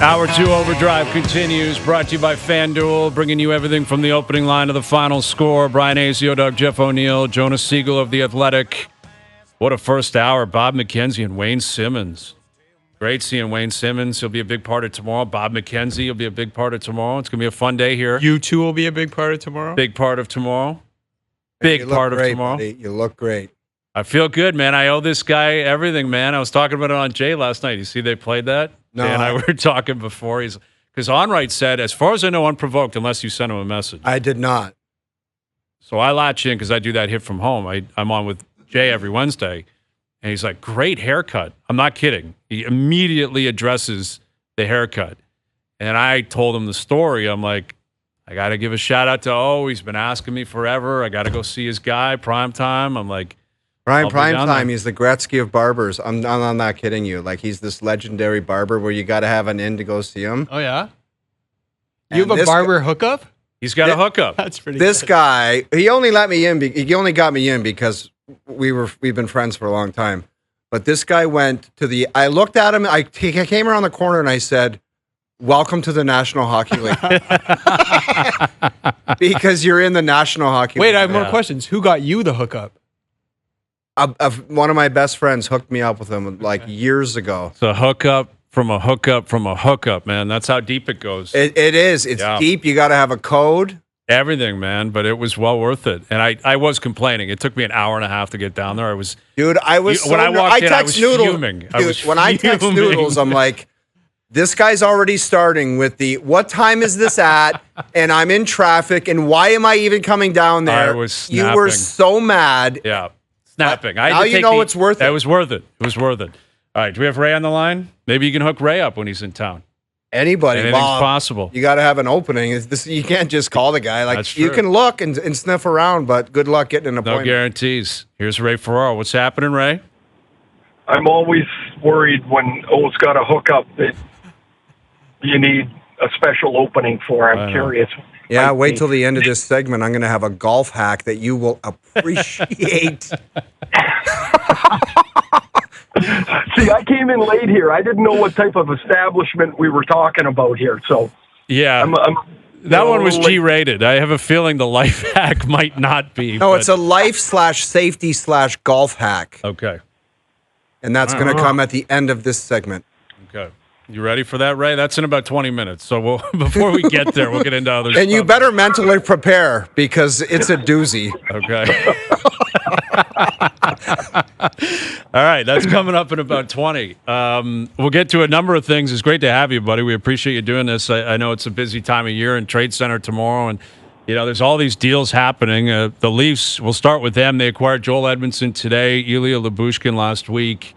Hour 2 Overdrive continues, brought to you by FanDuel, bringing you everything from the opening line to the final score. Bryan Hayes, Doug, Jeff O'Neill, Jonas Siegel of The Athletic. What a first hour. Bob McKenzie and Wayne Simmons. Great seeing Wayne Simmons. He'll be a big part of tomorrow. Bob McKenzie will be a big part of tomorrow. It's going to be a fun day here. You two will be a big part of tomorrow? Big part of tomorrow. Big part of tomorrow. Buddy. You look great. I feel good, man. I owe this guy everything, man. I was talking about it on Jay last night. You see they played that? No. Jay and I were talking before. Because Onright said, as far as I know, unprovoked, unless you sent him a message. I did not. So I latch in because I do that hit from home. I'm on with Jay every Wednesday. And he's like, great haircut. I'm not kidding. He immediately addresses the haircut. And I told him the story. I'm like, I got to give a shout out to He's been asking me forever. I got to go see his guy, Prime Time. I'm like, Prime Time, he's the Gretzky of barbers. I'm not kidding you. Like, he's this legendary barber where you got to have an in to go see him. Oh, yeah? You have a barber hookup? He's got a hookup. That's pretty This good. guy, he only let me in. He only got me in because we've been friends for a long time. But this guy went to I looked at him. He came around the corner and I said, welcome to the National Hockey League. Because you're in the National Hockey League. Wait, I have more questions. Who got you the hookup? One of my best friends hooked me up with him years ago. So hookup from a hookup, man. That's how deep it goes. It is. It's deep. You got to have a code. Everything, man. But it was well worth it. And I was complaining. It took me an hour and a half to get down there. When I walked in, I was fuming. When I text Noodles, I'm like, this guy's already starting with what time is this at? And I'm in traffic. And why am I even coming down there? I was snapping. You were so mad. Yeah. Snapping. Now you know it's worth it. It was worth it. It was worth it. All right. Do we have Ray on the line? Maybe you can hook Ray up when he's in town. Anybody. Anything's possible. You got to have an opening. You can't just call the guy. That's true. You can look and sniff around, but good luck getting an appointment. No guarantees. Here's Ray Ferraro. What's happening, Ray? I'm always worried when O's got a hookup that you need a special opening for. I'm curious. Yeah, wait till the end of this segment. I'm going to have a golf hack that you will appreciate. See, I came in late here. I didn't know what type of establishment we were talking about here. So, yeah, that one was G-rated. I have a feeling the life hack might not be. No, it's a life/safety/golf hack. Okay. And that's going to come at the end of this segment. Okay. You ready for that, Ray? That's in about 20 minutes. So before we get there, we'll get into other stuff. And you better mentally prepare because it's a doozy. Okay. All right. That's coming up in about 20. We'll get to a number of things. It's great to have you, buddy. We appreciate you doing this. I know it's a busy time of year in Trade Center tomorrow. And, there's all these deals happening. The Leafs, we'll start with them. They acquired Joel Edmundson today, Ilya Lyubushkin last week.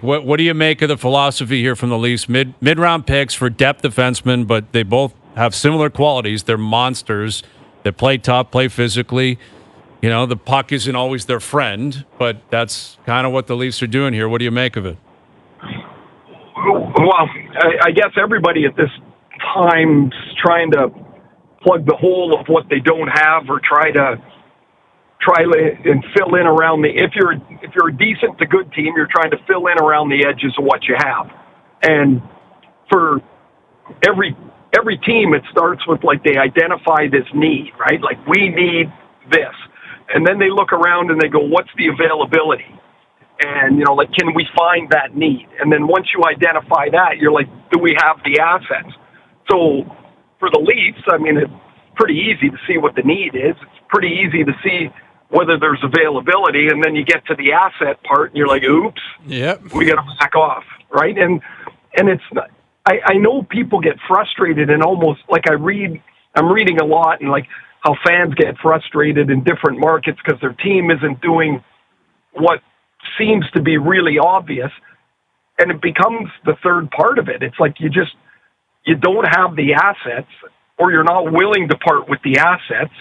What do you make of the philosophy here from the Leafs? Mid-round picks for depth defensemen, but they both have similar qualities. They're monsters. They play tough, play physically. The puck isn't always their friend, but that's kind of what the Leafs are doing here. What do you make of it? Well, I guess everybody at this time's trying to plug the hole of what they don't have or try and fill in around if you're a decent to good team, you're trying to fill in around the edges of what you have. And for every team, it starts with they identify this need, right? We need this. And then they look around and they go, what's the availability? And, can we find that need? And then once you identify that, you're like, do we have the assets? So for the Leafs, it's pretty easy to see what the need is. It's pretty easy to see whether there's availability, and then you get to the asset part, and you're like, oops, yep, we got to back off, right? And it's not, I know people get frustrated and almost, I'm reading a lot, and how fans get frustrated in different markets because their team isn't doing what seems to be really obvious, and it becomes the third part of it. It's you don't have the assets, or you're not willing to part with the assets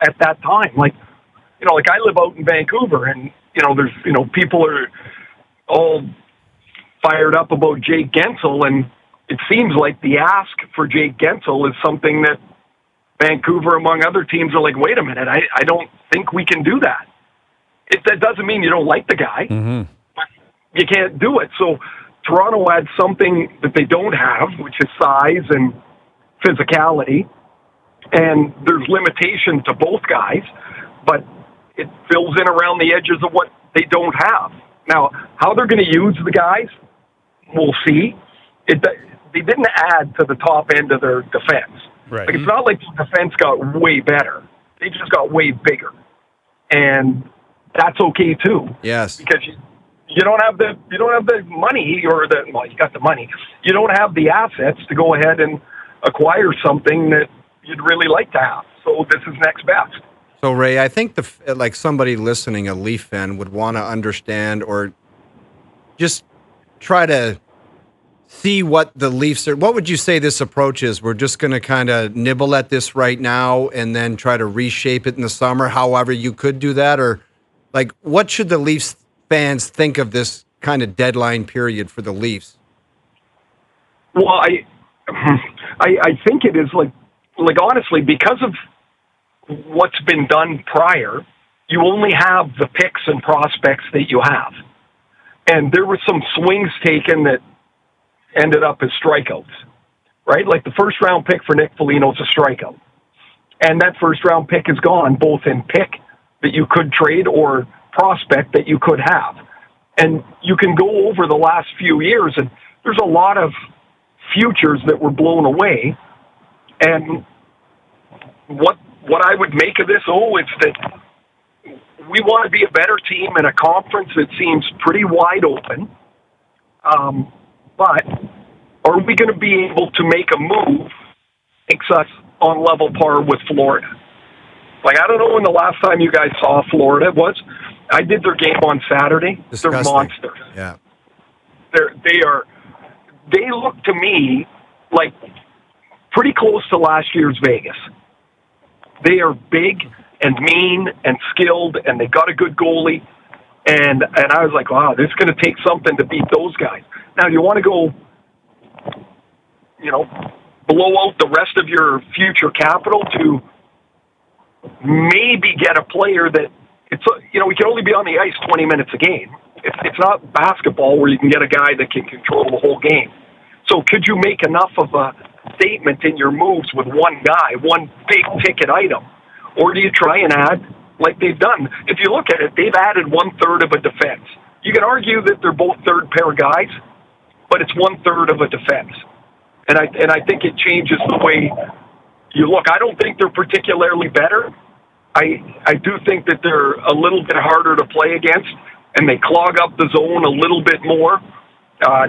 at that time. I live out in Vancouver, and, there's, people are all fired up about Jake Guentzel, and it seems like the ask for Jake Guentzel is something that Vancouver, among other teams, are like, wait a minute, I don't think we can do that. That doesn't mean you don't like the guy, but you can't do it. So Toronto adds something that they don't have, which is size and physicality. And there's limitation to both guys, but it fills in around the edges of what they don't have. Now, how they're going to use the guys, we'll see. They didn't add to the top end of their defense. Right. Like, it's not like the defense got way better. They just got way bigger. And that's okay too. Yes. Because you don't have the money, or you got the money. You don't have the assets to go ahead and acquire something that you'd really like to have. So this is next best. So, Ray, I think like somebody listening, a Leaf fan, would want to understand or just try to see what the Leafs are. What would you say this approach is? We're just going to kind of nibble at this right now and then try to reshape it in the summer, however you could do that? Or, like, what should the Leafs fans think of this kind of deadline period for the Leafs? Well, I think it is like honestly, because of what's been done prior, you only have the picks and prospects that you have. And there were some swings taken that ended up as strikeouts, right? Like the first round pick for Nick Foligno is a strikeout. And that first round pick is gone, both in pick that you could trade or prospect that you could have. And you can go over the last few years, and there's a lot of futures that were blown away. And what I would make of this, it's that we want to be a better team in a conference that seems pretty wide open. But are we going to be able to make a move that makes us on level par with Florida? Like, I don't know when the last time you guys saw Florida was. I did their game on Saturday. Disgusting. They're monsters. Yeah. They look to me like pretty close to last year's Vegas. They are big and mean and skilled, and they got a good goalie. And I was like, wow, this is going to take something to beat those guys. Now, you want to go, blow out the rest of your future capital to maybe get a player that we can only be on the ice 20 minutes a game. It's not basketball where you can get a guy that can control the whole game. So could you make enough of a statement in your moves with one guy, one big ticket item? Or do you try and add like they've done? If you look at it, they've added 1/3 of a defense. You can argue that they're both third pair guys, but it's 1/3 of a defense. And I think it changes the way you look. I don't think they're particularly better. I do think that they're a little bit harder to play against, and they clog up the zone a little bit more.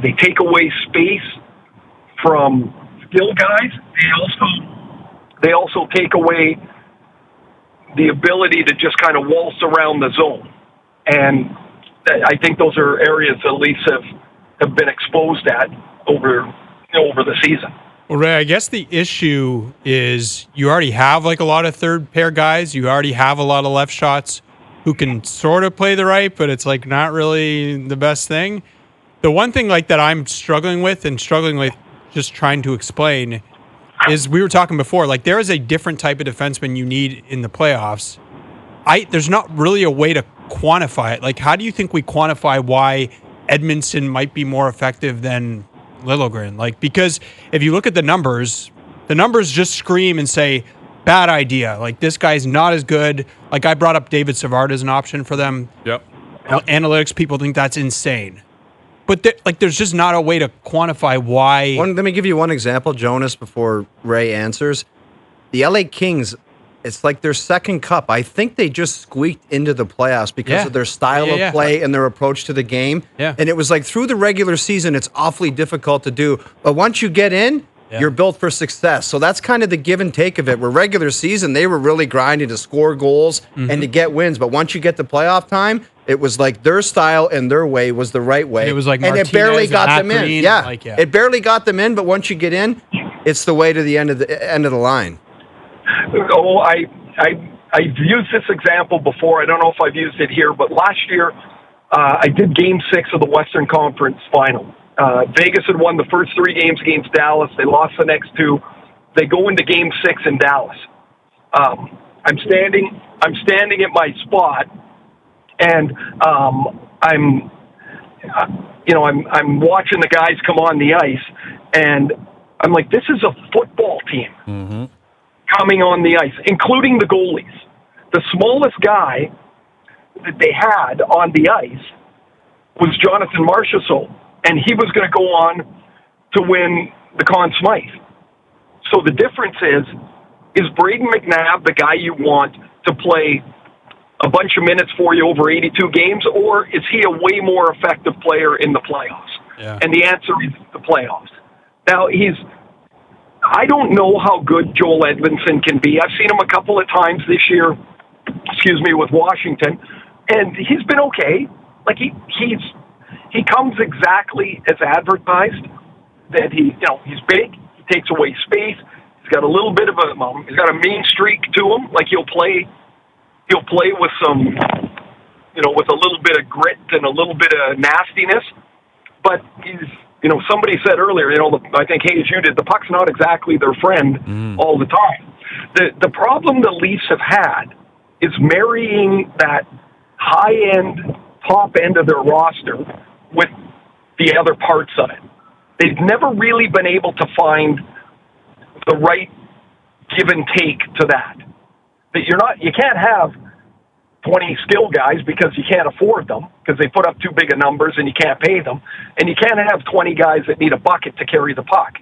They take away space from skill guys. They also take away the ability to just kind of waltz around the zone. And I think those are areas the Leafs have been exposed at over the season. Well, Ray, I guess the issue is you already have like a lot of third pair guys. You already have a lot of left shots who can sort of play the right, but it's like not really the best thing. The one thing like that I'm struggling with just trying to explain is we were talking before, like there is a different type of defenseman you need in the playoffs. There's not really a way to quantify it. Like, how do you think we quantify why Edmundson might be more effective than Liljegren? Like, because if you look at the numbers just scream and say, bad idea. Like, this guy's not as good. Like, I brought up David Savard as an option for them. Yep. Analytics people think that's insane. But there's just not a way to quantify why. Let me give you one example, Jonas, before Ray answers. The LA Kings, it's like their second cup. I think they just squeaked into the playoffs because of their style of play and their approach to the game. Yeah. And it was like through the regular season, it's awfully difficult to do. But once you get in, you're built for success. So that's kind of the give and take of it. Where regular season, they were really grinding to score goals and to get wins. But once you get to playoff time, it was like their style and their way was the right way. And it was like it barely got them in. Green, It barely got them in. But once you get in, it's the way to the end of the line. Oh, I've used this example before. I don't know if I've used it here, but last year I did Game 6 of the Western Conference Final. Vegas had won the first 3 games against Dallas. They lost the next 2. They go into Game 6 in Dallas. I'm standing at my spot, and I'm watching the guys come on the ice, and I'm like, this is a football team coming on the ice, including the goalies. The smallest guy that they had on the ice was Jonathan Marchessault, and he was going to go on to win the Conn Smythe. So the difference is Braden McNabb the guy you want to play a bunch of minutes for you over 82 games, or is he a way more effective player in the playoffs? Yeah. And the answer is the playoffs. Now, I don't know how good Joel Edmundson can be. I've seen him a couple of times this year, with Washington, and he's been okay. Like he comes exactly as advertised, that he's big, he takes away space, he's got a little bit of he's got a mean streak to him, like he'll play with some, with a little bit of grit and a little bit of nastiness, but he's, somebody said earlier, I think Hayes, you did, the puck's not exactly their friend all the time. The problem the Leafs have had is marrying that high-end, top end of their roster with the other parts of it. They've never really been able to find the right give and take to that. That you can't have 20 skill guys because you can't afford them, because they put up too big of numbers and you can't pay them, and you can't have 20 guys that need a bucket to carry the puck.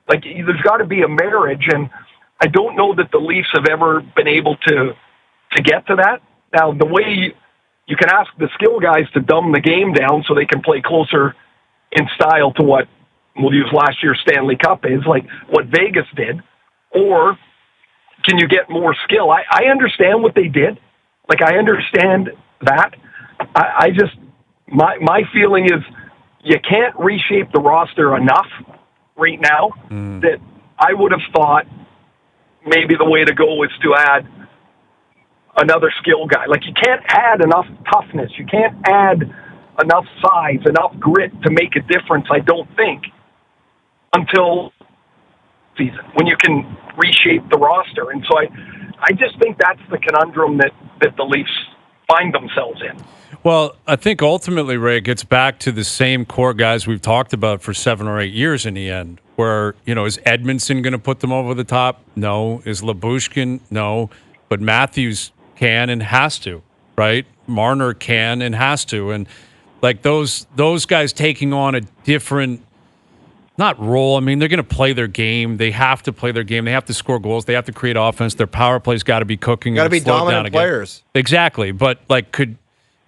Like, there's got to be a marriage, and I don't know that the Leafs have ever been able to get to that. Now, the way you can ask the skill guys to dumb the game down so they can play closer in style to what we'll use last year's Stanley Cup is, like what Vegas did, or can you get more skill? I understand what they did. Like, I understand that. I just, my feeling is you can't reshape the roster enough right now that I would have thought maybe the way to go is to add another skill guy. Like, you can't add enough toughness. You can't add enough size, enough grit to make a difference, I don't think, until season, when you can reshape the roster. And so I just think that's the conundrum that the Leafs find themselves in. Well, I think ultimately, Ray, it gets back to the same core guys we've talked about for 7 or 8 years in the end, where, is Edmundson going to put them over the top? No. Is Lyubushkin? No. But Matthews can and has to, right? Marner can and has to. And, like, those guys taking on a different, not role. I mean, they're going to play their game. They have to play their game. They have to score goals. They have to create offense. Their power play's got to be cooking. Got to be dominant players. Exactly. But, like, could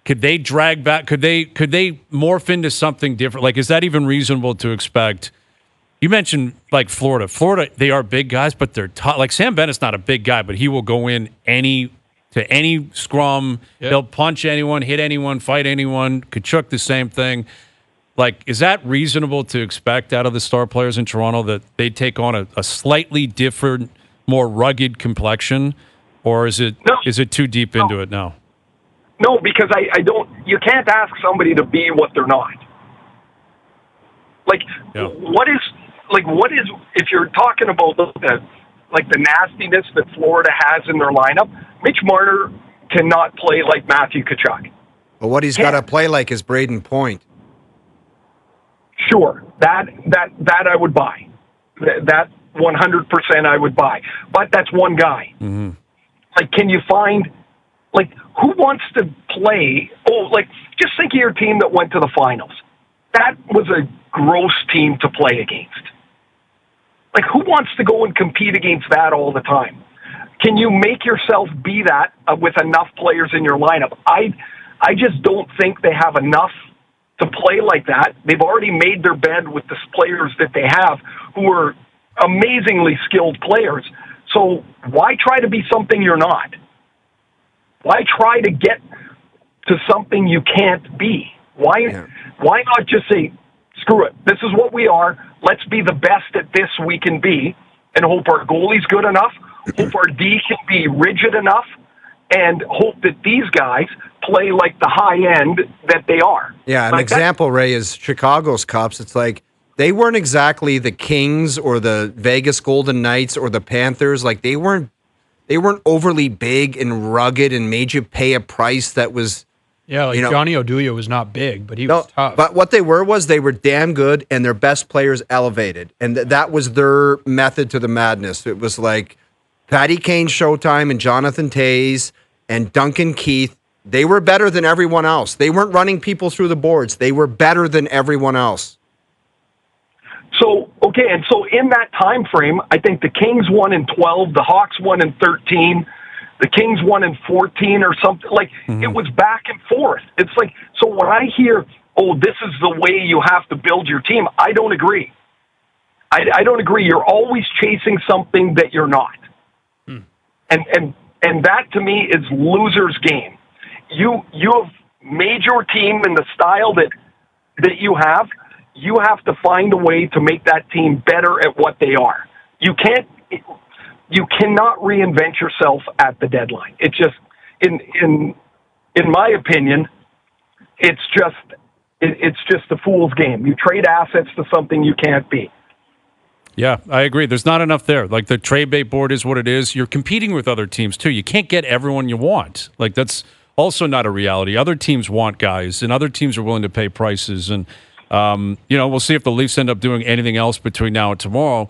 they drag back? Could they morph into something different? Like, is that even reasonable to expect? You mentioned, like, Florida. Florida, they are big guys, but they're tough. Like, Sam Bennett's not a big guy, but he will go in to any scrum. Yep. He'll punch anyone, hit anyone, fight anyone. Kachuk, the same thing. Like, is that reasonable to expect out of the star players in Toronto, that they take on a slightly different, more rugged complexion, or is it too deep into it now? No, because I don't. You can't ask somebody to be what they're not. Like, what is if you're talking about the nastiness that Florida has in their lineup? Mitch Marner cannot play like Matthew Tkachuk. But what he's got to play like is Braden Point. Sure, that I would buy. That 100% I would buy. But that's one guy. Mm-hmm. Like, can you find, like, who wants to play? Oh, like, just think of your team that went to the finals. That was a gross team to play against. Like, who wants to go and compete against that all the time? Can you make yourself be that with enough players in your lineup? I just don't think they have enough to play like that. They've already made their bed with the players that they have, who are amazingly skilled players. So why try to be something you're not? Why try to get to something you can't be? Why not just say, screw it, this is what we are, let's be the best at this we can be, and hope our goalie's good enough, hope our D can be rigid enough, and hope that these guys play like the high end that they are. Yeah, an example, Ray, is Chicago's Cups. It's like they weren't exactly the Kings or the Vegas Golden Knights or the Panthers. Like, they weren't overly big and rugged and made you pay a price that was Yeah, like Johnny Oduya was not big, but he was tough. But what they were damn good, and their best players elevated. And that was their method to the madness. It was like Patty Kane Showtime and Jonathan Toews and Duncan Keith. They were better than everyone else. They weren't running people through the boards. They were better than everyone else. So, okay, and so in that time frame, I think the Kings won in 12, the Hawks won in 13, the Kings won in 14 or something. Like, It was back and forth. It's like, so when I hear, oh, this is the way you have to build your team, I don't agree. I don't agree. You're always chasing something that you're not. And that, to me, is loser's game. You have made your team in the style that you have. You have to find a way to make that team better at what they are. You cannot reinvent yourself at the deadline. It's just, in my opinion, it's just a fool's game. You trade assets to something you can't be. Yeah, I agree. There's not enough there. Like, the trade bait board is what it is. You're competing with other teams too. You can't get everyone you want. Like, that's also not a reality. Other teams want guys, and other teams are willing to pay prices. And we'll see if the Leafs end up doing anything else between now and tomorrow.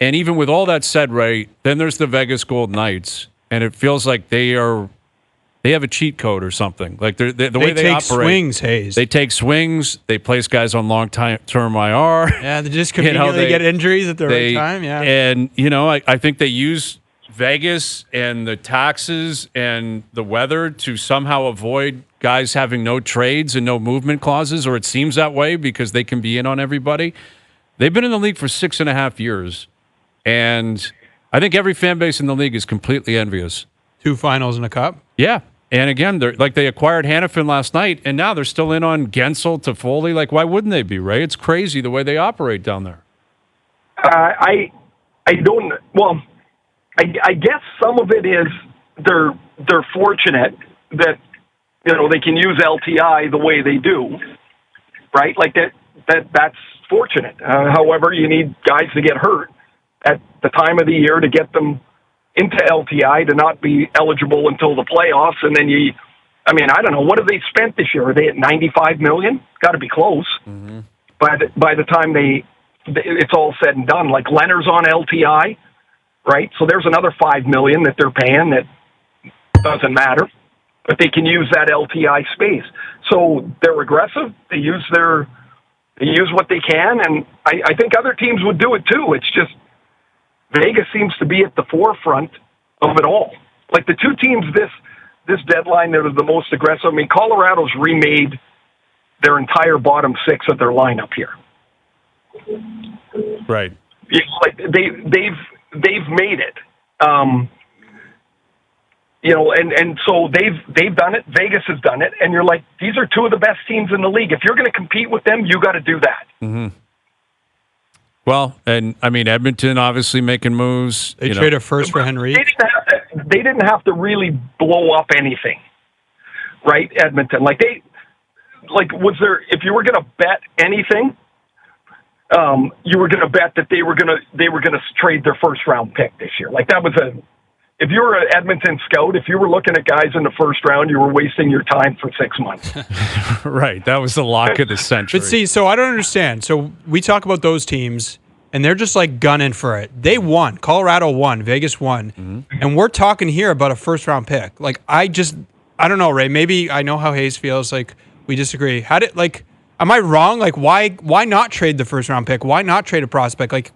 And even with all that said, Ray, then there's the Vegas Golden Knights, and it feels like they have a cheat code or something. Like, the way they take operate, swings, Hayes. They take swings. They place guys on long-term IR. Yeah, they just conveniently get injuries at the right time. Yeah, and I think they use Vegas and the taxes and the weather to somehow avoid guys having no trades and no movement clauses, or it seems that way because they can be in on everybody. They've been in the league for 6.5 years, and I think every fan base in the league is completely envious. 2 finals and a cup. Yeah, and again, they acquired Hannafin last night, and now they're still in on Guentzel, Toffoli. Like, why wouldn't they be, Ray? It's crazy the way they operate down there. I don't. Well, I guess some of it is they're fortunate that they can use LTI the way they do, right? Like that's fortunate. However, you need guys to get hurt at the time of the year to get them into LTI to not be eligible until the playoffs, and then I don't know, what have they spent this year? Are they at $95 million? Got to be close. Mm-hmm. By the time it's all said and done. Like, Leonard's on LTI. Right, so there's another $5 million that they're paying that doesn't matter, but they can use that LTI space. So they're aggressive. They use what they can, and I think other teams would do it too. It's just Vegas seems to be at the forefront of it all. Like, the two teams this deadline that are the most aggressive. I mean, Colorado's remade their entire bottom 6 of their lineup here. Right. Like, they've made it, and so they've done it. Vegas has done it, and you're like, these are two of the best teams in the league. If you're going to compete with them, you got to do that. Mm-hmm. Well, and Edmonton obviously making moves. They traded a first for Henry. They didn't have to really blow up anything, right? Edmonton, was there? If you were going to bet anything, you were going to bet that they were going to trade their first round pick this year. Like, that was if you were an Edmonton scout, if you were looking at guys in the first round, you were wasting your time for 6 months. Right. That was the lock of the century. But see, so I don't understand. So we talk about those teams, and they're just like gunning for it. They won. Colorado won. Vegas won. Mm-hmm. And we're talking here about a first round pick. Like, I don't know, Ray. Maybe I know how Hayes feels. Like, we disagree. Am I wrong? Like, why not trade the first round pick? Why not trade a prospect? Like,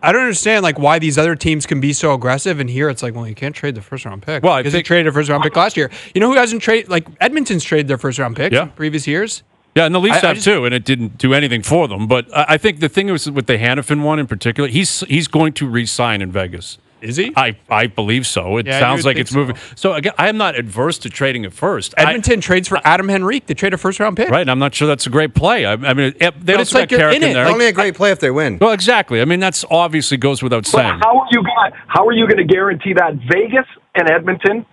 I don't understand why these other teams can be so aggressive, and here it's like, well, you can't trade the first round pick. Well, because they traded a first round pick last year. You know who hasn't traded? Like, Edmonton's traded their first round pick in previous years. Yeah, and the Leafs have too, and it didn't do anything for them. But I think the thing was with the Hannafin one in particular, he's going to re-sign in Vegas. Is he? I believe so. It sounds like it's moving. So again, I am not adverse to trading it first. Edmonton trades for Adam Henrique. They trade a first-round pick. Right, and I'm not sure that's a great play. They but also got Carrick in there. It's only a great play if they win. Well, exactly. I mean, that's obviously goes without saying. How are you going to guarantee that Vegas and Edmonton,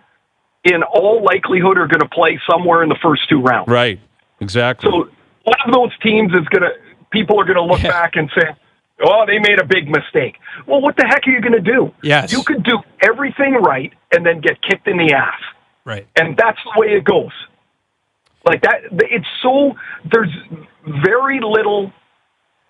in all likelihood, are going to play somewhere in the first 2 rounds? Right. Exactly. So one of those teams people are going to look back and say, oh, they made a big mistake. Well, what the heck are you going to do? Yes. You could do everything right and then get kicked in the ass. Right. And that's the way it goes. Like that, it's so, there's very little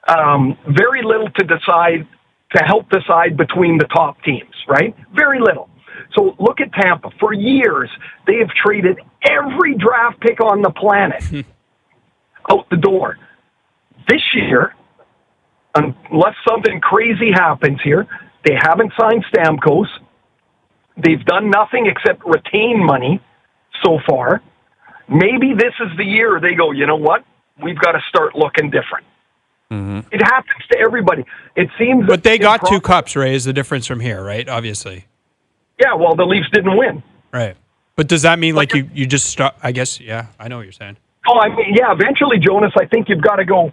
to decide, to help decide between the top teams, right? Very little. So look at Tampa. For years, they have traded every draft pick on the planet out the door. This year, unless something crazy happens here, they haven't signed Stamkos. They've done nothing except retain money so far. Maybe this is the year they go, you know what? We've got to start looking different. Mm-hmm. It happens to everybody. It seems. But they got 2 cups, Ray, is the difference from here, right? Obviously. Yeah, well, the Leafs didn't win. Right. But does that mean, like, you just stop? I guess, yeah, I know what you're saying. Oh, I mean, yeah, eventually, Jonas, I think you've got to go,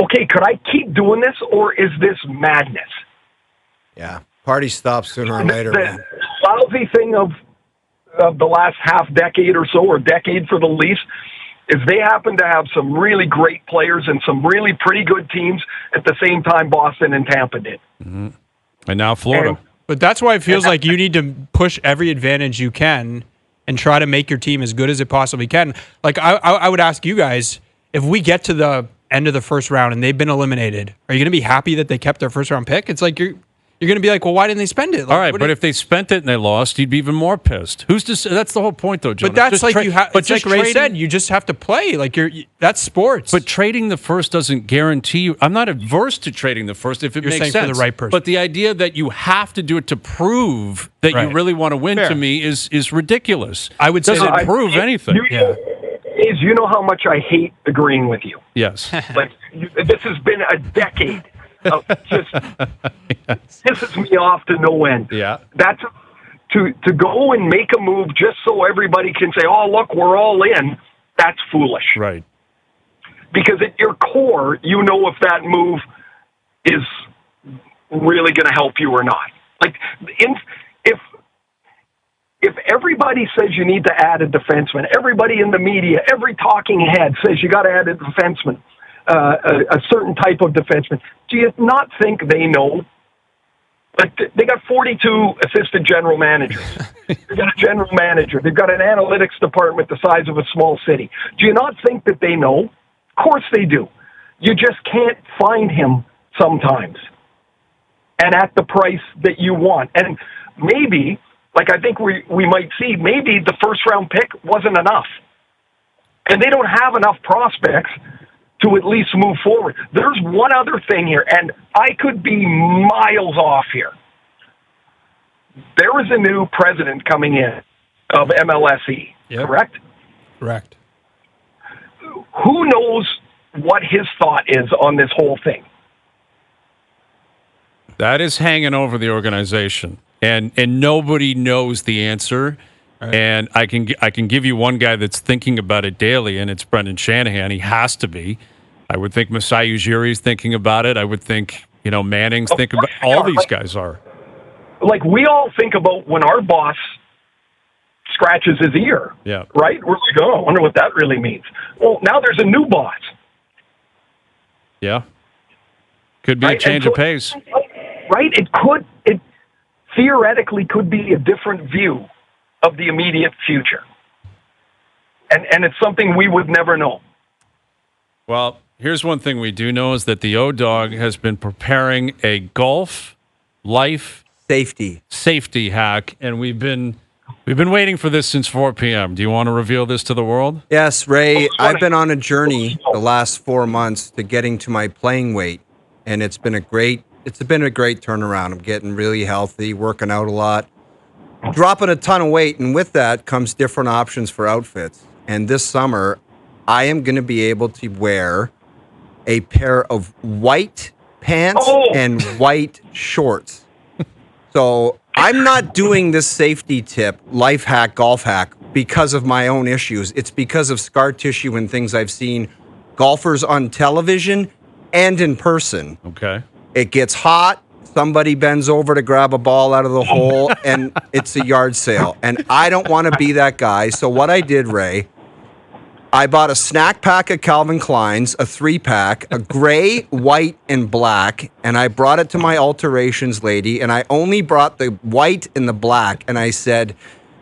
okay, could I keep doing this, or is this madness? Yeah, party stops sooner or later. The lousy thing of the last half decade or so, or decade for the Leafs, is they happen to have some really great players and some really pretty good teams at the same time Boston and Tampa did. Mm-hmm. And now Florida. But that's why it feels like you need to push every advantage you can and try to make your team as good as it possibly can. Like, I would ask you guys, if we get to the end of the first round and they've been eliminated, are you going to be happy that they kept their first round pick? It's like you're going to be like, well, why didn't they spend it? Like, all right, but if they spent it and they lost, you'd be even more pissed. Who's to say? That's the whole point, though, Jonas. But that's just like But like Ray said, you just have to play. Like that's sports. But trading the first doesn't guarantee you. I'm not averse to trading the first if it makes sense. For the right person. But the idea that you have to do it to prove that you really want to win to me is ridiculous. I would say doesn't prove anything. You know how much I hate agreeing with you. Yes. Like this has been a decade. Just pisses me off to no end. Yeah, that's to go and make a move just so everybody can say, "Oh, look, we're all in." That's foolish, right? Because at your core, you know if that move is really going to help you or not. Like, if everybody says you need to add a defenseman, everybody in the media, every talking head says you got to add a defenseman. A certain type of defenseman. Do you not think they know? Like they got 42 assistant general managers. They've got a general manager. They've got an analytics department the size of a small city. Do you not think that they know? Of course they do. You just can't find him sometimes, and at the price that you want. And maybe, like I think we might see, maybe the first round pick wasn't enough, and they don't have enough prospects to at least move forward. There's one other thing here, and I could be miles off here. There is a new president coming in of MLSE, correct? Correct. Who knows what his thought is on this whole thing? That is hanging over the organization, and nobody knows the answer. Right. And I can give you one guy that's thinking about it daily, and it's Brendan Shanahan. He has to be. I would think Masai Ujiri's thinking about it. I would think, Manning's thinking about it. All these guys are. Like, we all think about when our boss scratches his ear. Yeah. Right? We're like, oh, I wonder what that really means. Well, now there's a new boss. Yeah. Could be a change of pace. Right? It theoretically could be a different view of the immediate future. And it's something we would never know. Well, here's one thing we do know is that the O-Dog has been preparing a golf life safety hack, and we've been waiting for this since 4 p.m. Do you want to reveal this to the world? Yes, Ray. I've been on a journey the last 4 months to getting to my playing weight, and it's been a great turnaround. I'm getting really healthy, working out a lot, dropping a ton of weight, and with that comes different options for outfits. And this summer, I am going to be able to wear a pair of white pants and white shorts. So I'm not doing this safety tip, life hack, golf hack, because of my own issues. It's because of scar tissue and things I've seen golfers on television and in person. Okay. It gets hot. Somebody bends over to grab a ball out of the hole, and it's a yard sale. And I don't want to be that guy. So what I did, Ray, I bought a snack pack of Calvin Klein's, a 3-pack, a gray, white, and black, and I brought it to my alterations lady, and I only brought the white and the black, and I said,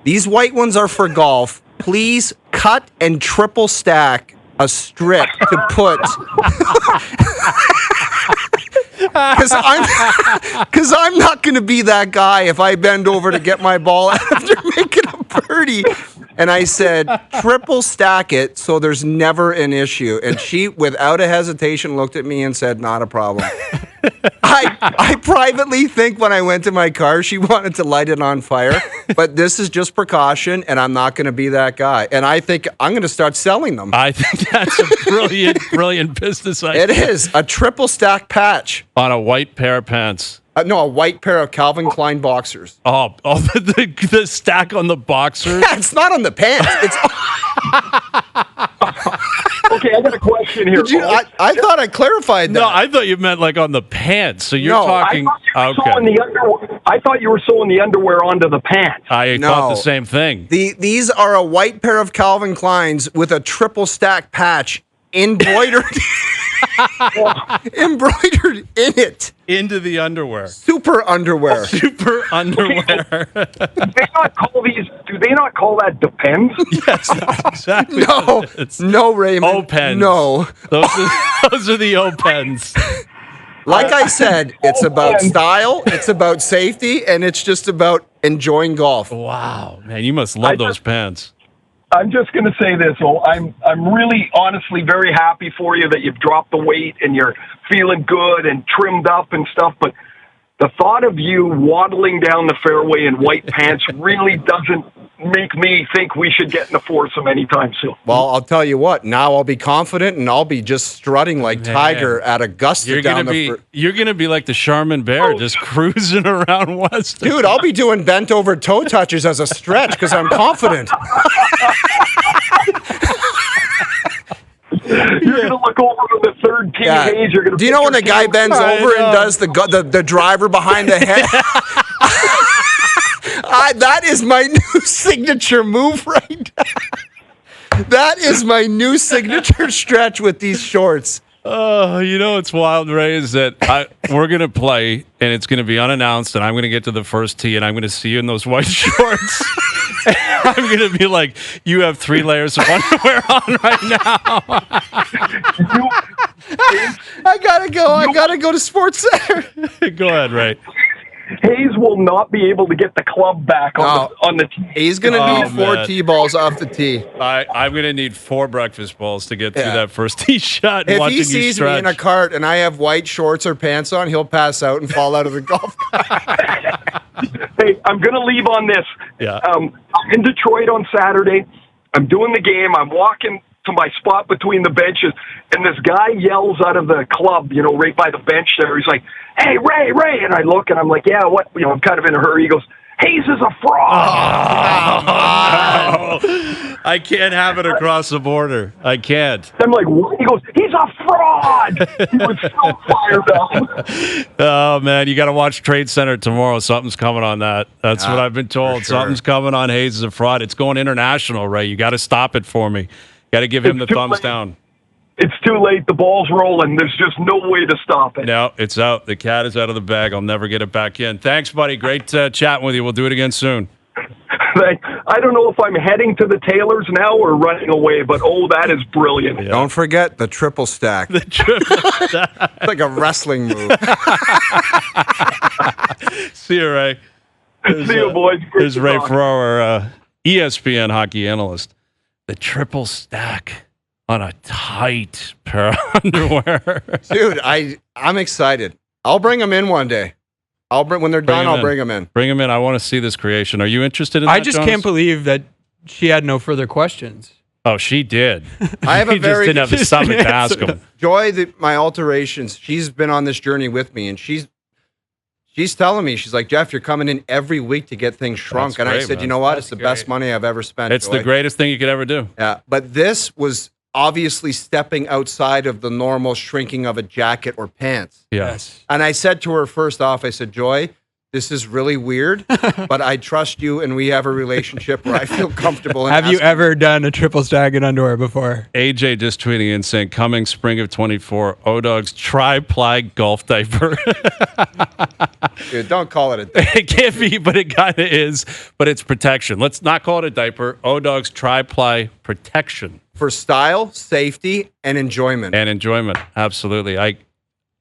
these white ones are for golf. Please cut and triple stack a strip to put. Because I'm not going to be that guy if I bend over to get my ball after making a birdie. And I said, triple stack it so there's never an issue. And she, without a hesitation, looked at me and said, not a problem. I privately think when I went to my car, she wanted to light it on fire. But this is just precaution, and I'm not going to be that guy. And I think I'm going to start selling them. I think that's a brilliant business idea. It is. A triple stack patch. On a white pair of pants. No, a white pair of Calvin Klein boxers. Oh, the stack on the boxers? Yeah, it's not on the pants. It's. Okay, I got a question here. I thought I clarified that. No, I thought you meant like on the pants. So you're talking. I thought you were sewing the underwear onto the pants. I thought the same thing. These are a white pair of Calvin Kleins with a triple stack patch embroidered. Embroidered in it. Into the underwear. Super underwear. Super underwear. Do they not call that depends? Yes, that's exactly. No, Raymond. O-pens. No. Those are the O-pens. Like I said, it's about style, it's about safety, and it's just about enjoying golf. Wow, man, you must love those pants. I'm just going to say this. I'm really, honestly, very happy for you that you've dropped the weight and you're feeling good and trimmed up and stuff. But the thought of you waddling down the fairway in white pants really doesn't make me think we should get in the foursome anytime soon. Well, I'll tell you what. Now I'll be confident and I'll be just strutting like Tiger at Augusta. You're gonna be like the Charmin Bear, just cruising around West. Dude, I'll be doing bent over toe touches as a stretch because I'm confident. You're going to look over to the third tee, Hayes. You're going to. Do you know when the guy bends over and does the driver behind the head? That is my new signature move right now. That is my new signature stretch with these shorts. Oh, you know what's wild, Ray, is that we're going to play, and it's going to be unannounced, and I'm going to get to the first tee, and I'm going to see you in those white shorts. I'm going to be like, you have 3 layers of underwear on right now. I got to go to Sports Center. Go ahead, Ray. Hayes will not be able to get the club back on the tee. He's going to need 4 tee balls off the tee. I'm going to need 4 breakfast balls to get through that first tee shot. If he sees me in a cart and I have white shorts or pants on, he'll pass out and fall out of the golf cart. Hey, I'm going to leave on this. Yeah. I'm in Detroit on Saturday. I'm doing the game. I'm walking to my spot between the benches, and this guy yells out of the club, right by the bench there. He's like, "Hey, Ray!" And I look, and I'm like, "Yeah, what?" I'm kind of in a hurry. He goes, "Hayes is a fraud." Oh, I can't have it across the border. I can't. I'm like, what? He goes, "He's a fraud." He was so fired up. Oh, man, you got to watch Trade Center tomorrow. Something's coming on that. That's what I've been told. Sure. Something's coming on Hayes is a fraud. It's going international, Ray. You got to stop it for me. Got to give him the thumbs down. It's too late. The ball's rolling. There's just no way to stop it. No, it's out. The cat is out of the bag. I'll never get it back in. Thanks, buddy. Great chatting with you. We'll do it again soon. I don't know if I'm heading to the Taylors now or running away, but that is brilliant. Yeah. Don't forget the triple stack. The triple stack. It's like a wrestling move. See you, Ray. See you, boys. There's Ray Ferraro, our ESPN hockey analyst. The triple stack on a tight pair of underwear. Dude, I'm excited. I'll bring them in one day. When they're done, I'll bring them in. Bring them in. I want to see this creation. Are you interested in that, I just can't believe that she had no further questions. Oh, she did. I have just didn't have the stomach to ask him. Joy, my alterations, she's been on this journey with me, and she's telling me, she's like, "Jeff, you're coming in every week to get things shrunk." That's and great, I said, man. "You know what? That's it's the best money I've ever spent." It's Joy. the greatest thing you could ever do. Yeah, but this was obviously stepping outside of the normal shrinking of a jacket or pants. Yes. And I said to her first off, I said, "Joy, this is really weird, but I trust you and we have a relationship where I feel comfortable. Have you ever done a triple stag in underwear before? AJ just tweeting in saying, coming spring of 24, O-Dog's tri-ply golf diaper. Dude, don't call it a diaper. It can't be, but it kind of is. But it's protection. Let's not call it a diaper. O-Dog's tri-ply protection. For style, safety, and enjoyment. And enjoyment. Absolutely.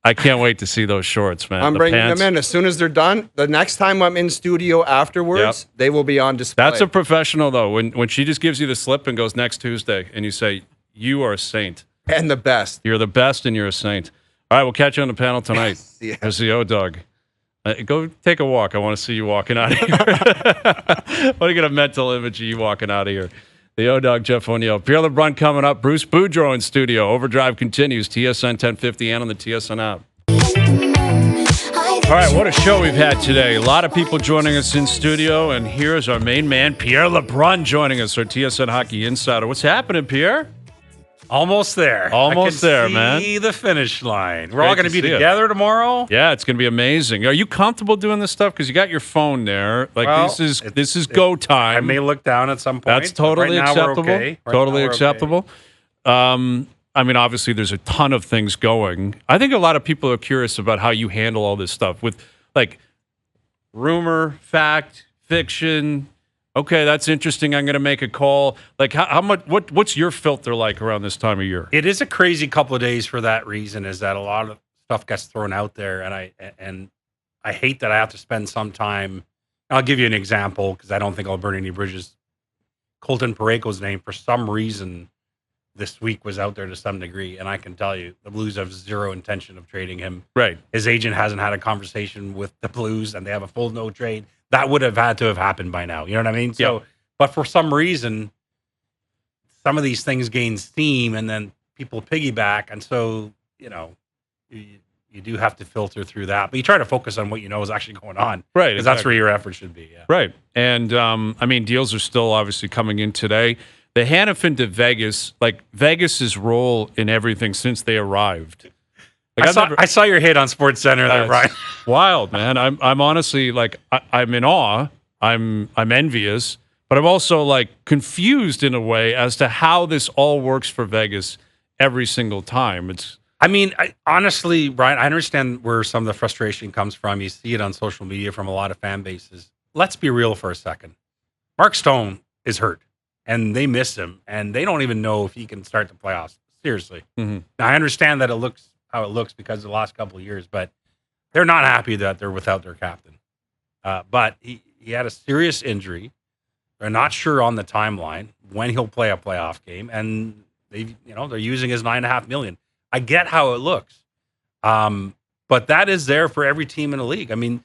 I can't wait to see those shorts, man. I'm bringing them in as soon as they're done. The next time I'm in studio afterwards, they will be on display. That's a professional, though. When she just gives you the slip and goes next Tuesday, and you say, you are a saint. And the best. You're the best, and you're a saint. All right, we'll catch you on the panel tonight. Yeah. There's the O-Dog. Go take a walk. I want to see you walking out of here. I want to get a mental image of you walking out of here. The O-Dog, Jeff O'Neill. Pierre LeBrun coming up. Bruce Boudreau in studio. OverDrive continues. TSN 1050 and on the TSN app. All right, what a show we've had today. A lot of people joining us in studio, and here's our main man, Pierre LeBrun, joining us, our TSN Hockey Insider. What's happening, Pierre? Almost there. Almost there, man. See the finish line. We're all going to be together tomorrow. Yeah, it's going to be amazing. Are you comfortable doing this stuff? Because you got your phone there. Like, well, this is go time. I may look down at some point. That's totally acceptable. Okay. Totally acceptable. Okay. I mean, obviously, there's a ton of things going. I think a lot of people are curious about how you handle all this stuff with, like, rumor, fact, fiction. Okay, that's interesting. I'm going to make a call. Like, how much? What's your filter like around this time of year? It is a crazy couple of days for that reason. Is that a lot of stuff gets thrown out there, and I hate that I have to spend some time. I'll give you an example because I don't think I'll burn any bridges. Colton Parayko's name, for some reason, this week was out there to some degree, and I can tell you the Blues have zero intention of trading him. Right. His agent hasn't had a conversation with the Blues, and they have a full no trade. That would have had to have happened by now. You know what I mean? So, yep. But for some reason, some of these things gain steam, and then people piggyback, and so you do have to filter through that. But you try to focus on what you know is actually going on, right? Because that's where your effort should be. Yeah. Right. And I mean, deals are still obviously coming in today. The Hanifin to Vegas, like Vegas's role in everything since they arrived. Like I saw your hit on SportsCenter there, Brian. Wild, man. I'm honestly like I'm in awe. I'm envious, but I'm also like confused in a way as to how this all works for Vegas every single time. Honestly, Brian, I understand where some of the frustration comes from. You see it on social media from a lot of fan bases. Let's be real for a second. Mark Stone is hurt, and they miss him, and they don't even know if he can start the playoffs. Seriously. Mm-hmm. Now, I understand that it looks how it looks because of the last couple of years, but they're not happy that they're without their captain. But he had a serious injury. They're not sure on the timeline when he'll play a playoff game, and they're using his $9.5 million. I get how it looks, but that is there for every team in the league. I mean,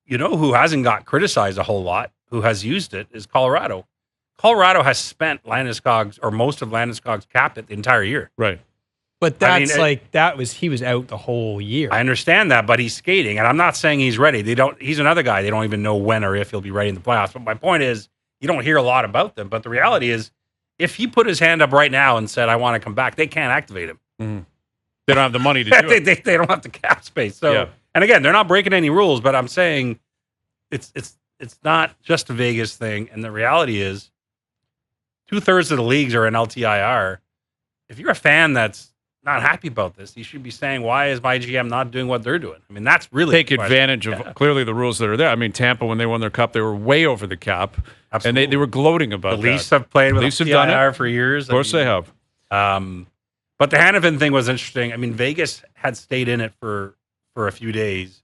who hasn't got criticized a whole lot, who has used it, is Colorado. Colorado has spent Landeskog's or most of Landeskog's cap the entire year. Right. But he was out the whole year. I understand that, but he's skating, and I'm not saying he's ready. He's another guy. They don't even know when or if he'll be ready in the playoffs. But my point is, you don't hear a lot about them. But the reality is, if he put his hand up right now and said, "I want to come back," they can't activate him. Mm-hmm. They don't have the money to do it. They don't have the cap space. So, And again, they're not breaking any rules. But I'm saying, it's not just a Vegas thing. And the reality is, 2/3 of the leagues are in LTIR. If you're a fan that's not happy about this, you should be saying, why is my GM not doing what they're doing? I mean, that's really take advantage of clearly the rules that are there. I mean, Tampa, when they won their cup, they were way over the cap. Absolutely. And they were gloating about the Leafs have played with LTIR for years. Of course they have. But the Hanifin thing was interesting. I mean, Vegas had stayed in it for a few days.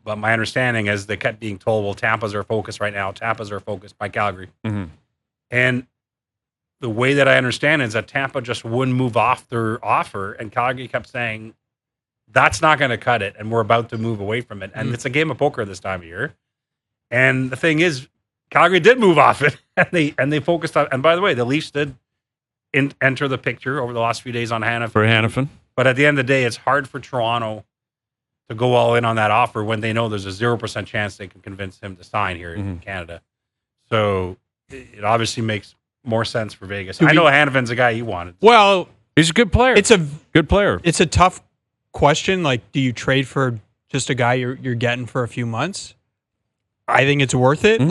But my understanding is they kept being told, well, Tampa's our focus right now. Tampa's our focus by Calgary. Mm-hmm. And the way that I understand it is that Tampa just wouldn't move off their offer, and Calgary kept saying, that's not going to cut it, and we're about to move away from it. And it's a game of poker this time of year. And the thing is, Calgary did move off it, and they focused on. And by the way, the Leafs did enter the picture over the last few days on Hanifin. For Hanifin. But at the end of the day, it's hard for Toronto to go all in on that offer when they know there's a 0% chance they can convince him to sign here in Canada. So it obviously makes more sense for Vegas. I know Hanifin's a guy you wanted. Well, he's a good player. It's a good player. It's a tough question. Like, do you trade for just a guy you're getting for a few months, I think it's worth it.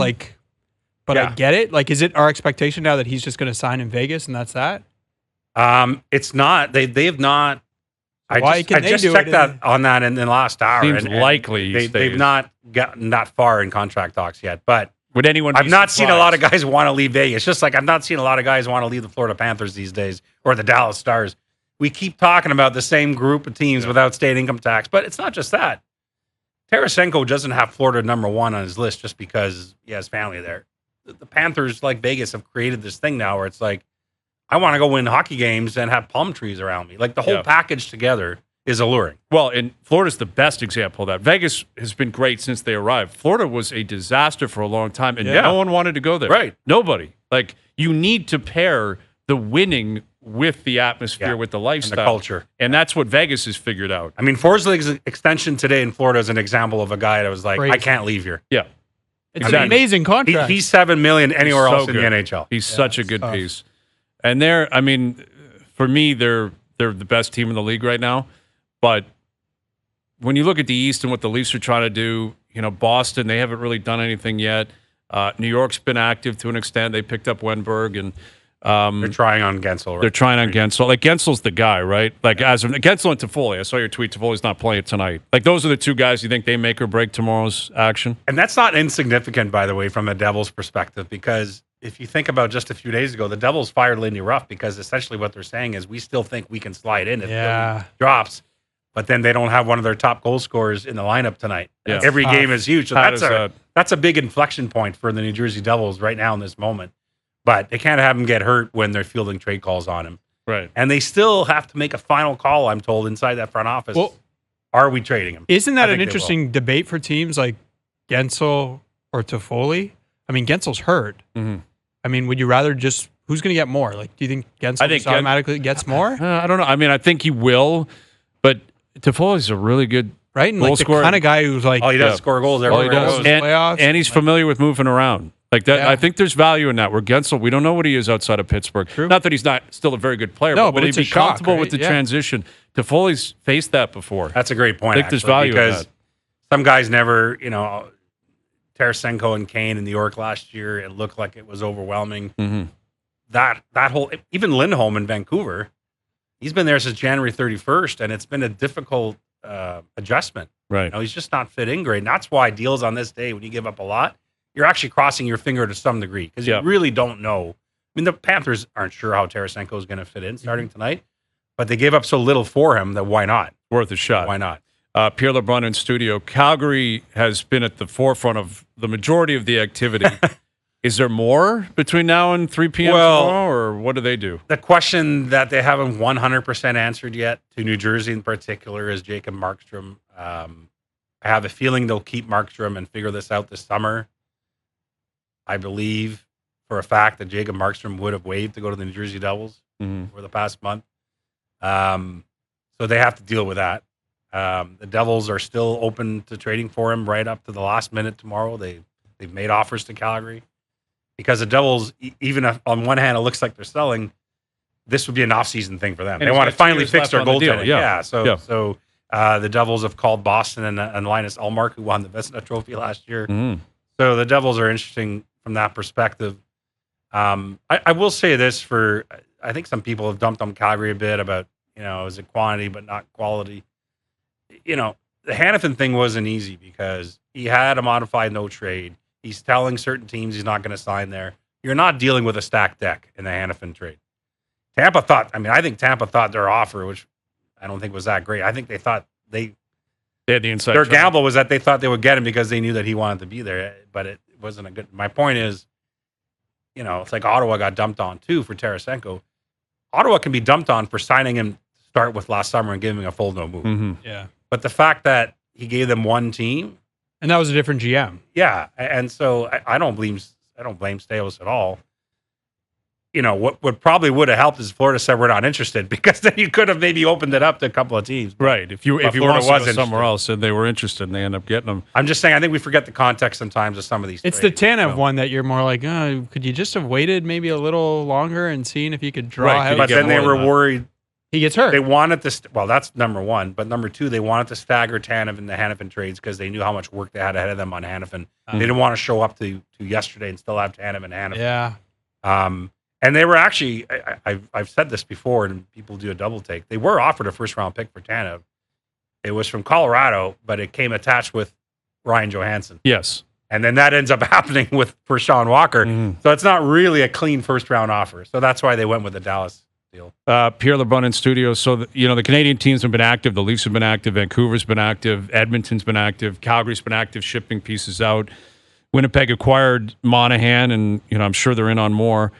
But I get it. Is it our expectation now that he's just going to sign in Vegas and that's that? It's not. They have not. Why I just checked that on that in the last hour. Seems likely they've not gotten that far in contract talks yet. But would anyone? I've not seen a lot of guys want to leave Vegas. Just like I've not seen a lot of guys want to leave the Florida Panthers these days or the Dallas Stars. We keep talking about the same group of teams without state income tax, but it's not just that. Tarasenko doesn't have Florida number 1 on his list just because he has family there. The Panthers, like Vegas, have created this thing now where it's like, I want to go win hockey games and have palm trees around me. The whole package together is alluring. Well, and Florida's the best example of that. Vegas has been great since they arrived. Florida was a disaster for a long time, and no one wanted to go there. Right. Nobody. You need to pair the winning with the atmosphere, with the lifestyle. And the culture. And that's what Vegas has figured out. I mean, Forslig's extension today in Florida is an example of a guy that was like, Crazy. I can't leave here. Yeah. It's an amazing contract. He's $7 million anywhere else in the NHL. He's such a good piece. And for me, they're the best team in the league right now. But when you look at the East and what the Leafs are trying to do, Boston, they haven't really done anything yet. New York's been active to an extent. They picked up Wenberg and they're trying on Guentzel. Right? They're trying on Guentzel. Guentzel's the guy, right? As of Guentzel and Toffoli. I saw your tweet. Toffoli's not playing tonight. Those are the two guys you think they make or break tomorrow's action. And that's not insignificant, by the way, from the Devils' perspective, because if you think about just a few days ago, the Devils fired Lindy Ruff because essentially what they're saying is we still think we can slide in if Philly drops, but then they don't have one of their top goal scorers in the lineup tonight. Yeah. Every game is huge. So that's a big inflection point for the New Jersey Devils right now in this moment. But they can't have him get hurt when they're fielding trade calls on him. Right. And they still have to make a final call, I'm told, inside that front office. Well, are we trading him? Isn't that an interesting debate for teams like Guentzel or Toffoli? Guentzel's hurt. Mm-hmm. Would you rather just who's going to get more? Do you think Guentzel automatically gets more? I don't know. I think he will, but Toffoli's a really good and goal the kind of guy who's he does score goals everywhere he goes. And he's familiar with moving around. I think there's value in that. Where Guentzel, we don't know what he is outside of Pittsburgh. True. Not that he's not still a very good player, but will he be comfortable with the transition? Toffoli's faced that before. That's a great point. I think there's value because in that. Some guys never, Tarasenko and Kane in New York last year, it looked like it was overwhelming. Mm-hmm. That whole, even Lindholm in Vancouver, he's been there since January 31st, and it's been a difficult adjustment. Right. He's just not fit in great. And that's why deals on this day, when you give up a lot, you're actually crossing your finger to some degree because you really don't know. The Panthers aren't sure how Tarasenko is going to fit in starting tonight, but they gave up so little for him that why not? Worth a shot. Why not? Pierre LeBrun in studio. Calgary has been at the forefront of the majority of the activity. Is there more between now and 3 p.m. tomorrow, or what do they do? The question that they haven't 100% answered yet, to New Jersey in particular, is Jacob Markstrom. I have a feeling they'll keep Markstrom and figure this out this summer. I believe for a fact that Jacob Markstrom would have waived to go to the New Jersey Devils for the past month. So they have to deal with that. The Devils are still open to trading for him right up to the last minute tomorrow. They've made offers to Calgary because the Devils, even if on one hand it looks like they're selling, this would be an off-season thing for them. And they want to finally fix their goaltending. Yeah. So the Devils have called Boston and Linus Ullmark, who won the Vezina Trophy last year. Mm. So the Devils are interesting from that perspective. I will say this I think some people have dumped on Calgary a bit about, is it quantity but not quality? The Hanifin thing wasn't easy because he had a modified no trade. He's telling certain teams he's not going to sign there. You're not dealing with a stacked deck in the Hanifin trade. I think Tampa thought their offer, which I don't think was that great. I think they thought they had the inside their track. gamble was that they thought they would get him because they knew that he wanted to be there, but it wasn't a good. My point is, it's like Ottawa got dumped on too for Tarasenko. Ottawa can be dumped on for signing him to start with last summer and giving him a full no move. Mm-hmm. Yeah. But the fact that he gave them one team, and that was a different GM. Yeah, and so I don't blame Stales at all. What probably would have helped is Florida said we're not interested, because then you could have maybe opened it up to a couple of teams. Right. If you wanted to go somewhere else and they were interested and they end up getting them. I'm just saying, I think we forget the context sometimes of some of these It's trades. the Tanev one that you're more like, could you just have waited maybe a little longer and seen if you could draw out? But then they were worried. he gets hurt. They wanted to, well, that's number one. But number two, they wanted to stagger Tanev and the Hanifin trades because they knew how much work they had ahead of them on Hanifin. They didn't want to show up to yesterday and still have Tanev and Hanifin. Yeah. And they were actually, I've said this before, and people do a double take. They were offered a first-round pick for Tanev. It was from Colorado, but it came attached with Ryan Johansson. Yes. And then that ends up happening for Sean Walker. So it's not really a clean first-round offer. So that's why they went with the Dallas deal. Pierre LeBrun in studio. So, the Canadian teams have been active. The Leafs have been active. Vancouver's been active. Edmonton's been active. Calgary's been active, shipping pieces out. Winnipeg acquired Monahan, and, I'm sure they're in on more.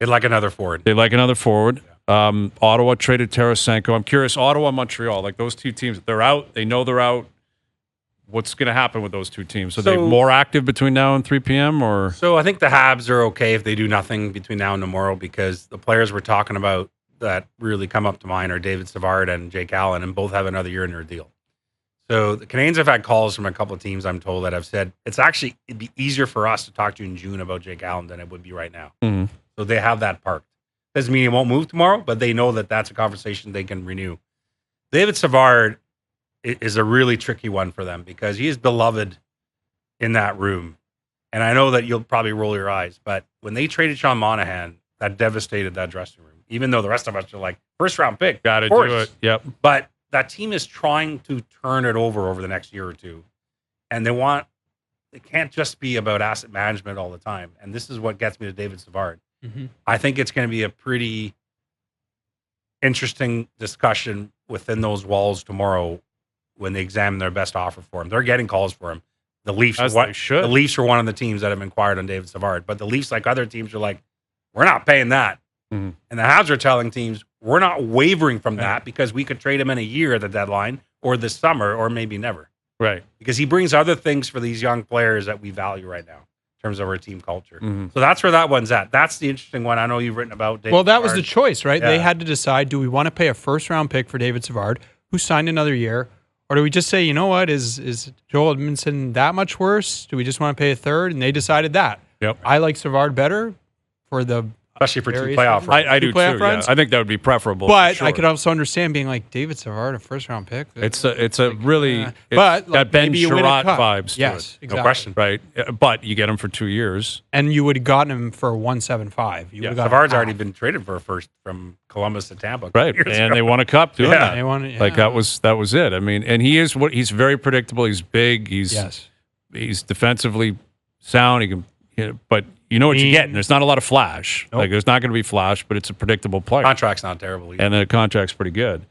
They'd like another forward. Yeah. Ottawa traded Tarasenko. I'm curious, Ottawa, Montreal, like those two teams, they're out. They know they're out. What's going to happen with those two teams? Are they more active between now and 3 p.m.? Or? So I think the Habs are okay if they do nothing between now and tomorrow because the players we're talking about that really come up to mind are David Savard and Jake Allen, and both have another year in their deal. So the Canadians have had calls from a couple of teams, I'm told, that have said it'd be easier for us to talk to you in June about Jake Allen than it would be right now. Mm-hmm. So they have that parked. Doesn't mean he won't move tomorrow, but they know that that's a conversation they can renew. David Savard is a really tricky one for them because he is beloved in that room. And I know that you'll probably roll your eyes, but when they traded Sean Monahan, that devastated that dressing room, even though the rest of us are like, first round pick. Got to do it. Yep. But that team is trying to turn it over the next year or two. And it can't just be about asset management all the time. And this is what gets me to David Savard. Mm-hmm. I think it's going to be a pretty interesting discussion within those walls tomorrow when they examine their best offer for him. They're getting calls for him. The Leafs the Leafs are one of the teams that have inquired on David Savard, but the Leafs, like other teams, are like, we're not paying that. Mm-hmm. And the Habs are telling teams, we're not wavering from that because we could trade him in a year at the deadline or this summer or maybe never. Right. Because he brings other things for these young players that we value right now in terms of our team culture. Mm-hmm. So that's where that one's at. That's the interesting one. I know you've written about David That Savard. was the choice, right? Yeah. They had to decide, do we want to pay a first-round pick for David Savard, who signed another year, or do we just say, you know what, is Joel Edmundson that much worse? Do we just want to pay a third? And they decided that. Yep. I like Savard better for the... Especially for two various playoff reasons. runs. I do too. Yeah. I think that would be preferable. But sure. I could also understand being like, David Savard, a first-round pick. It's a really but got Ben maybe you win a Sherratt cup. vibes. Yes, to it. exactly. No question. Right. But you get him for 2 years. And you would have gotten him for 175. You would have got Savard's half. already been traded for a first from Columbus to Tampa. Right. And they won a cup doing that. They won it, Like that was it. I mean, and he's very predictable. He's big. He's defensively sound. He can, but you know what you're getting. There's not a lot of flash. Nope. Like there's not going to be flash, but it's a predictable player. Contract's not terrible either. And the contract's pretty good.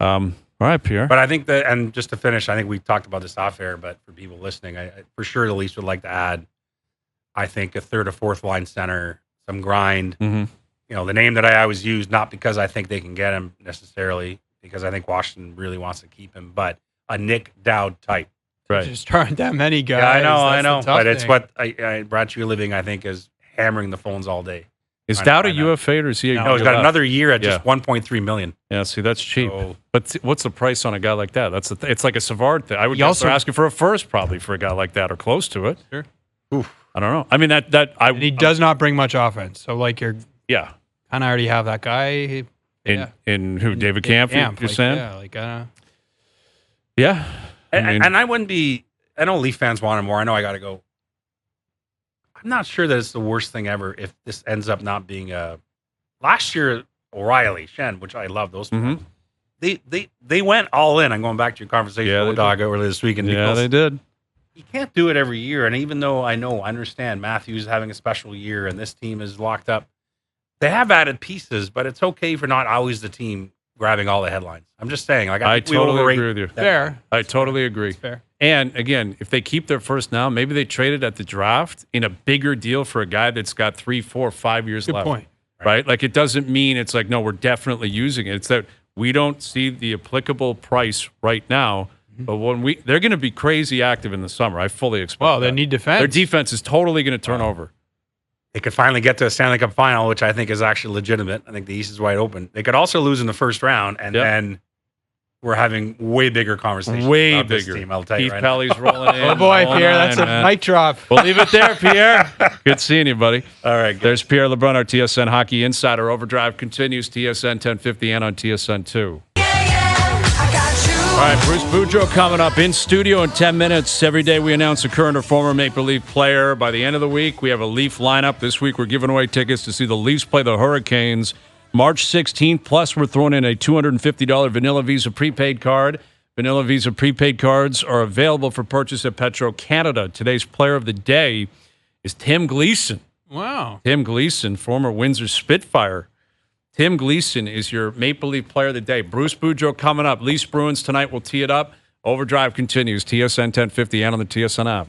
All right, Pierre. But I think that, and just to finish, I think we talked about this off air, but for people listening, I for sure the Leafs would like to add, I think, a third or fourth line center, some grind. Mm-hmm. The name that I always use, not because I think they can get him necessarily, because I think Washington really wants to keep him, but a Nic Dowd type. Right. Just aren't that many guys. Yeah, I know. That's the tough But it's thing. what Brad Treliving, I think, is hammering the phones all day. Is Dowd a UFA or is he? No, he's got another year at just $1.3 million. Yeah, see, that's cheap. So, but what's the price on a guy like that? It's like a Savard thing. I would guess they're asking for a first probably for a guy like that or close to it. Sure. Oof. I don't know. I mean, and he does not bring much offense. So, like, you're kind of already have that guy. In who? David Camp, you're saying? Yeah, and I wouldn't be. I know Leaf fans want him more. I know I got to go. I'm not sure that it's the worst thing ever if this ends up not being a. Last year, O'Reilly, Shen, which I love those. Mm-hmm. They went all in. I'm going back to your conversation with Dog earlier this week. Yeah, they did. You can't do it every year. And even though I understand Matthews having a special year and this team is locked up, they have added pieces, but it's okay for not always the team grabbing all the headlines. I'm just saying. Like I totally agree with you. Fair. I totally agree. That's fair. And again, if they keep their first now, maybe they trade it at the draft in a bigger deal for a guy that's got 3, 4, 5 years Good left. point. Right? Like it doesn't mean it's like, no, we're definitely using it. It's that we don't see the applicable price right now. But when they're going to be crazy active in the summer. I fully expect Well, that. they need defense. Their defense is totally going to turn over. They could finally get to a Stanley Cup final, which I think is actually legitimate. I think the East is wide open. They could also lose in the first round, and then we're having way bigger conversations. Way about bigger. This team, I'll tell you Keith right Pelly's rolling in. Oh boy, Pierre, that's a man. mic drop. We'll leave it there, Pierre. Good seeing you, buddy. All right. Good. There's Pierre LeBrun, our TSN Hockey Insider. Overdrive continues, TSN 1050 and on TSN 2. All right, Bruce Boudreau coming up in studio in 10 minutes. Every day we announce a current or former Maple Leaf player. By the end of the week, we have a Leaf lineup. This week we're giving away tickets to see the Leafs play the Hurricanes March 16th. Plus, we're throwing in a $250 Vanilla Visa prepaid card. Vanilla Visa prepaid cards are available for purchase at Petro Canada. Today's player of the day is Tim Gleason. Wow. Tim Gleason, former Windsor Spitfire. Tim Gleason is your Maple Leaf player of the day. Bruce Boudreau coming up. Leafs Bruins tonight. We'll tee it up. Overdrive continues. TSN 1050 and on the TSN app.